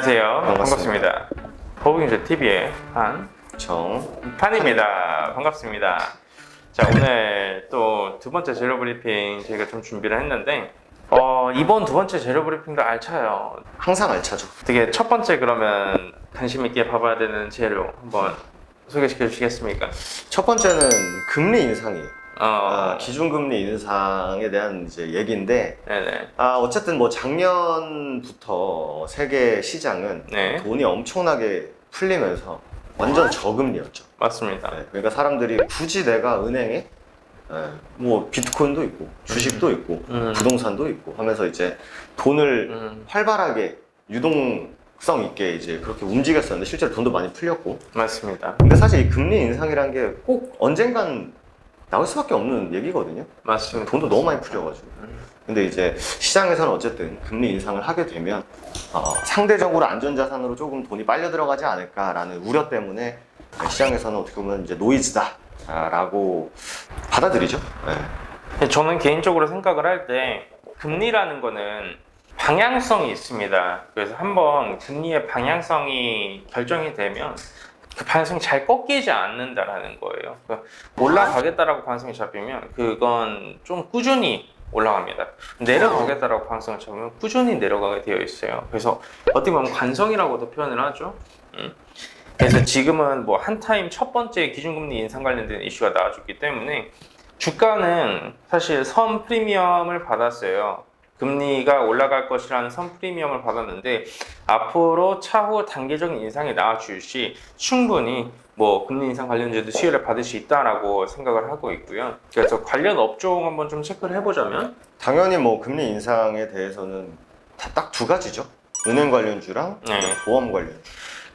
안녕하세요. 반갑습니다. 반갑습니다. 법인제 TV의 판입니다. 반갑습니다. 자, 오늘 또 두 번째 재료 브리핑 저희가 좀 준비를 했는데 이번 두 번째 재료 브리핑도 알차요. 항상 알차죠. 어떻게 첫 번째 그러면 관심 있게 봐봐야 되는 재료 한번 소개시켜 주시겠습니까? 첫 번째는 금리 인상이에요. 어, 기준금리 인상에 대한 이제 얘기인데, 네네. 어쨌든 뭐 작년부터 세계 시장은 네. 돈이 엄청나게 풀리면서 완전 저금리였죠. 맞습니다. 네, 그러니까 사람들이 굳이 내가 은행에 뭐 비트코인도 있고 주식도 있고 부동산도 있고 하면서 이제 돈을 활발하게 유동성 있게 이제 그렇게 움직였었는데 실제로 돈도 많이 풀렸고. 맞습니다. 근데 사실 이 금리 인상이라는 게 꼭 언젠간 나올 수밖에 없는 얘기거든요. 맞습니다. 돈도 너무 많이 풀려가지고. 근데 이제 시장에서는 어쨌든 금리 인상을 하게 되면 상대적으로 안전자산으로 조금 돈이 빨려 들어가지 않을까라는 우려 때문에 시장에서는 어떻게 보면 이제 노이즈다라고 받아들이죠. 네. 저는 개인적으로 생각을 할 때 금리라는 거는 방향성이 있습니다. 그래서 한번 금리의 방향성이 결정이 되면 그 방향성이 잘 꺾이지 않는다라는 거예요. 그러니까 올라가겠다라고 방향성이 잡히면 그건 좀 꾸준히 올라갑니다. 내려가겠다라고 방향성을 잡으면 꾸준히 내려가게 되어 있어요. 그래서 어떻게 보면 관성이라고도 표현을 하죠. 그래서 지금은 뭐 한타임 첫 번째 기준금리 인상 관련된 이슈가 나와줬기 때문에 주가는 사실 선 프리미엄을 받았어요. 금리가 올라갈 것이라는 선 프리미엄을 받았는데 앞으로 차후 단계적인 인상이 나와줄 시 충분히 뭐 금리 인상 관련주도 수혜를 받을 수 있다라고 생각을 하고 있고요. 그래서 관련 업종 한번 좀 체크를 해보자면 당연히 뭐 금리 인상에 대해서는 다 딱 두 가지죠. 은행 관련주랑 네. 보험 관련주.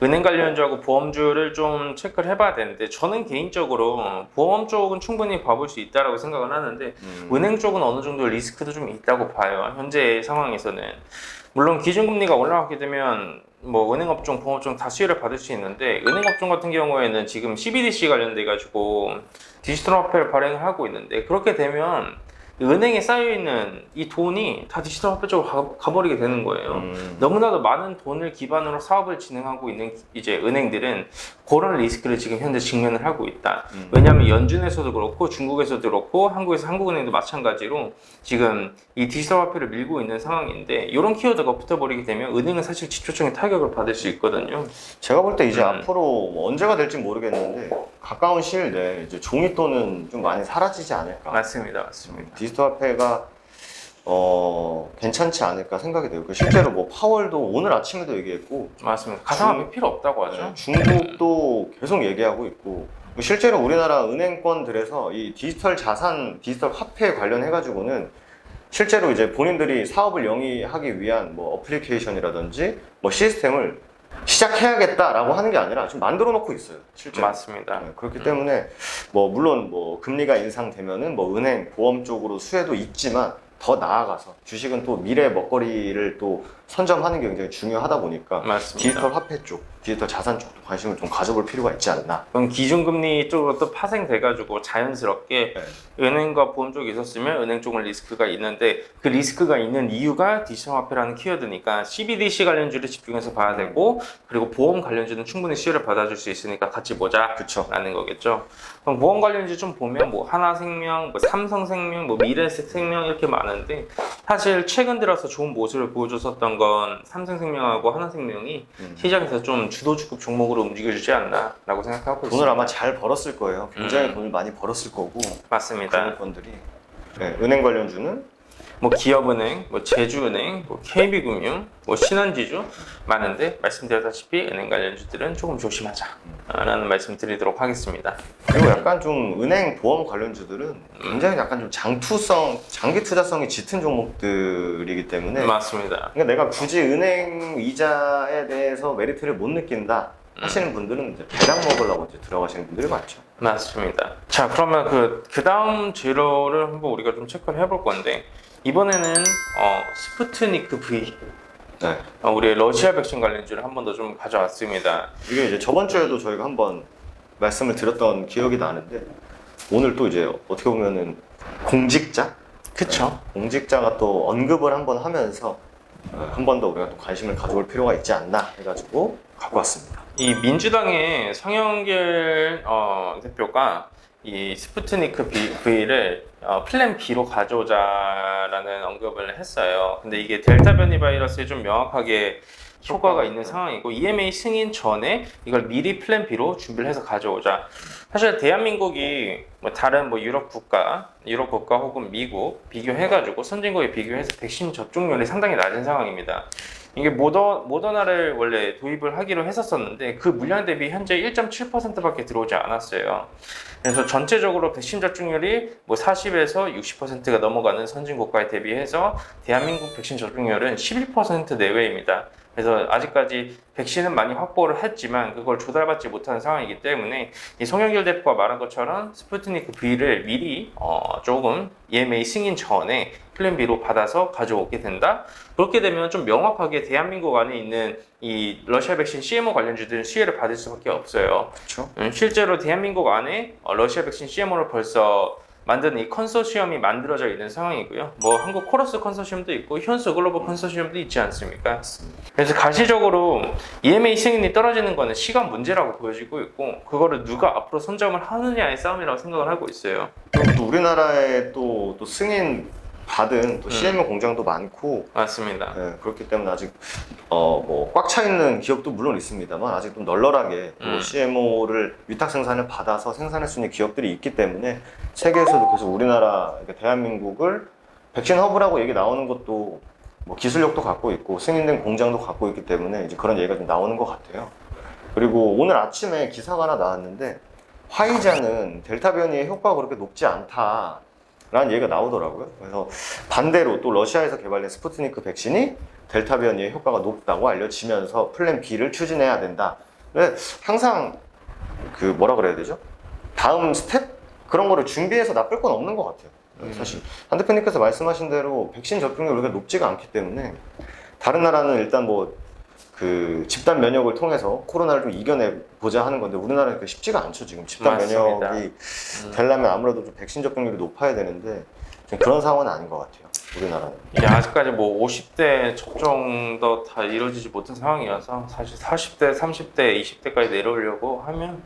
은행 관련주하고 보험주를 좀 체크를 해봐야 되는데 저는 개인적으로 보험 쪽은 충분히 봐볼 수 있다라고 생각을 하는데 은행 쪽은 어느 정도 리스크도 좀 있다고 봐요. 현재 상황에서는. 물론 기준금리가 올라가게 되면 뭐 은행업종, 보험업종 다 수혜를 받을 수 있는데 은행업종 같은 경우에는 지금 CBDC 관련돼 가지고 디지털 화폐를 발행을 하고 있는데 그렇게 되면 은행에 쌓여있는 이 돈이 다 디지털 화폐 쪽으로 가버리게 되는 거예요. 너무나도 많은 돈을 기반으로 사업을 진행하고 있는 이제 은행들은 그런 리스크를 지금 현재 직면을 하고 있다. 왜냐하면 연준에서도 그렇고 중국에서도 그렇고 한국에서 한국은행도 마찬가지로 지금 이 디지털 화폐를 밀고 있는 상황인데 이런 키워드가 붙어버리게 되면 은행은 사실 직접적인 타격을 받을 수 있거든요. 제가 볼 때 이제 앞으로 뭐 언제가 될지 모르겠는데 가까운 시일 내에 이제 종이돈은 좀 많이 사라지지 않을까. 맞습니다. 디지털 화폐가 괜찮지 않을까 생각이 돼요. 실제로 뭐 파월도 오늘 아침에도 얘기했고 맞습니다. 가상화폐 필요 없다고 하죠. 중국도 계속 얘기하고 있고 실제로 우리나라 은행권들에서 이 디지털 자산, 디지털 화폐 관련해 가지고는 실제로 이제 본인들이 사업을 영위하기 위한 뭐 어플리케이션이라든지 뭐 시스템을 시작해야겠다라고 하는 게 아니라 지금 만들어 놓고 있어요. 실제로. 맞습니다. 그렇기 때문에 뭐 물론 뭐 금리가 인상되면은 뭐 은행, 보험 쪽으로 수혜도 있지만 더 나아가서 주식은 또 미래 먹거리를 또 선점하는 게 굉장히 중요하다 보니까 맞습니다. 디지털 화폐 쪽, 디지털 자산 쪽도 관심을 좀 가져볼 필요가 있지 않나. 그럼 기준금리 쪽으로 또 파생돼가지고 자연스럽게 은행과 보험 쪽이 있었으면 은행 쪽은 리스크가 있는데 그 리스크가 있는 이유가 디지털 화폐라는 키워드니까 CBDC 관련주를 집중해서 봐야 되고 그리고 보험 관련주는 충분히 수혜를 받아줄 수 있으니까 같이 보자 라는 거겠죠. 그럼 보험 관련주 좀 보면 뭐 하나생명, 뭐 삼성생명, 뭐 미래생명 이렇게 많은데 사실 최근 들어서 좋은 모습을 보여줬었던 건 삼성생명하고 하나생명이 시장에서 좀 주도주급 종목으로 움직여주지 않나 라고 생각하고 있습니다. 돈을 아마 잘 벌었을 거예요. 굉장히 돈을 많이 벌었을 거고. 맞습니다. 은행권들이. 은행 관련주는 뭐 기업은행, 뭐 제주은행, 뭐 KB금융, 뭐 신한지주 많은데 말씀드렸다시피 은행 관련주들은 조금 조심하자라는 말씀 드리도록 하겠습니다. 그리고 약간 좀 은행 보험 관련주들은 굉장히 약간 좀 장기 투자성이 짙은 종목들이기 때문에 맞습니다. 그러니까 내가 굳이 은행 이자에 대해서 메리트를 못 느낀다 하시는 분들은 이제 배당 먹으려고 이제 들어가시는 분들이 많죠. 맞습니다. 자, 그러면 그 다음 재료를 한번 우리가 좀 체크를 해볼 건데 이번에는 스푸트니크 V 우리 러시아 백신 관련주를 한 번 더 좀 가져왔습니다. 이게 이제 저번 주에도 저희가 한번 말씀을 드렸던 기억이 나는데 오늘 또 이제 어떻게 보면은 공직자? 그쵸? 공직자가 또 언급을 한번 하면서 한 번 더 우리가 또 관심을 가져볼 필요가 있지 않나 해가지고 갖고 왔습니다. 이 민주당의 성영길 대표가 이 스푸트니크 V를 플랜 B로 가져오자라는 언급을 했어요. 근데 이게 델타 변이 바이러스에 좀 명확하게 효과가 있는 상황이고 EMA 승인 전에 이걸 미리 플랜 B로 준비를 해서 가져오자. 사실 대한민국이 뭐 다른 뭐 유럽 국가 혹은 미국 비교해가지고 선진국에 비교해서 백신 접종률이 상당히 낮은 상황입니다. 이게 모더나를 원래 도입을 하기로 했었었는데 그 물량 대비 현재 1.7%밖에 들어오지 않았어요. 그래서 전체적으로 백신 접종률이 뭐 40에서 60%가 넘어가는 선진국가에 대비해서 대한민국 백신 접종률은 11% 내외입니다. 그래서 아직까지 백신은 많이 확보를 했지만 그걸 조달받지 못하는 상황이기 때문에 이 송영길 대표가 말한 것처럼 스푸트니크 V를 미리 조금 EMA 승인 전에 플랜 B로 받아서 가져오게 된다. 그렇게 되면 좀 명확하게 대한민국 안에 있는 이 러시아 백신 CMO 관련주들은 수혜를 받을 수밖에 없어요. 그렇죠. 실제로 대한민국 안에 러시아 백신 CMO를 벌써 만드는 이 컨소시엄이 만들어져 있는 상황이고요. 뭐 한국 코러스 컨소시엄도 있고 현수 글로벌 컨소시엄도 있지 않습니까? 그래서 가시적으로 EMA 승인이 떨어지는 거는 시간 문제라고 보여지고 있고 그거를 누가 앞으로 선점을 하느냐의 싸움이라고 생각을 하고 있어요. 또 우리나라에 또 승인 받은 또 CMO 공장도 많고 맞습니다. 그렇기 때문에 아직 뭐 꽉 차 있는 기업도 물론 있습니다만 아직 좀 널널하게 또 CMO를 위탁 생산을 받아서 생산할 수 있는 기업들이 있기 때문에 세계에서도 계속 우리나라 대한민국을 백신 허브라고 얘기 나오는 것도 뭐 기술력도 갖고 있고 승인된 공장도 갖고 있기 때문에 이제 그런 얘기가 좀 나오는 것 같아요. 그리고 오늘 아침에 기사가 하나 나왔는데 화이자는 델타 변이의 효과가 그렇게 높지 않다. 라는 얘기가 나오더라고요. 그래서 반대로 또 러시아에서 개발된 스푸트니크 백신이 델타 변이의 효과가 높다고 알려지면서 플랜 B를 추진해야 된다. 항상 그 뭐라 그래야 되죠? 다음 스텝? 그런 거를 준비해서 나쁠 건 없는 것 같아요. 사실 한 대표님께서 말씀하신 대로 백신 접종률이 우리가 높지가 않기 때문에 다른 나라는 일단 뭐 그 집단 면역을 통해서 코로나를 좀 이겨내보자 하는 건데 우리나라는 그게 쉽지가 않죠. 지금 집단 맞습니다. 면역이 되려면 아무래도 좀 백신 접종률이 높아야 되는데 지금 그런 상황은 아닌 것 같아요. 우리나라는. 아직까지 뭐 50대 접종도 다 이루어지지 못한 상황이어서 사실 40대, 30대, 20대까지 내려오려고 하면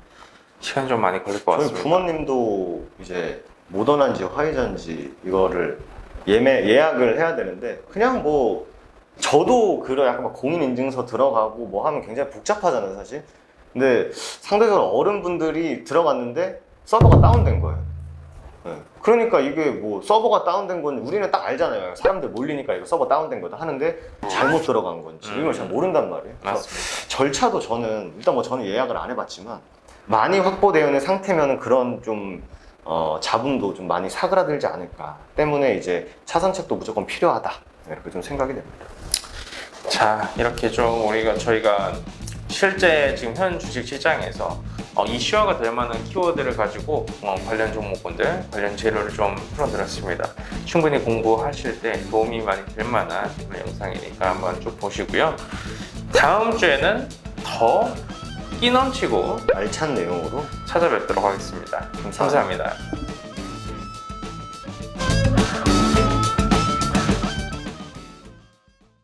시간이 좀 많이 걸릴 것 저희 같습니다. 부모님도 이제 모더나인지 화이자인지 이거를 예약을 해야 되는데 그냥 뭐 저도 그런 약간 막 공인인증서 들어가고 뭐 하면 굉장히 복잡하잖아요 사실. 근데 상대적으로 어른분들이 들어갔는데 서버가 다운된 거예요. 그러니까 이게 뭐 서버가 다운된 건 우리는 딱 알잖아요. 사람들 몰리니까 이거 서버 다운된 거다 하는데 잘못 들어간 건지 이걸 잘 모른단 말이에요. 맞습니다. 절차도 저는 일단 뭐 저는 예약을 안 해봤지만 많이 확보되어 있는 상태면은 그런 좀 자본도 좀 많이 사그라들지 않을까 때문에 이제 차선책도 무조건 필요하다 이렇게 좀 생각이 됩니다. 자, 이렇게 좀 저희가 실제 지금 현 주식 시장에서 이슈화가 될 만한 키워드를 가지고 관련 종목군들, 관련 재료를 좀 풀어드렸습니다. 충분히 공부하실 때 도움이 많이 될 만한 그런 영상이니까 한번 쭉 보시고요. 다음 주에는 더 끼 넘치고 알찬 내용으로 찾아뵙도록 하겠습니다. 감사합니다.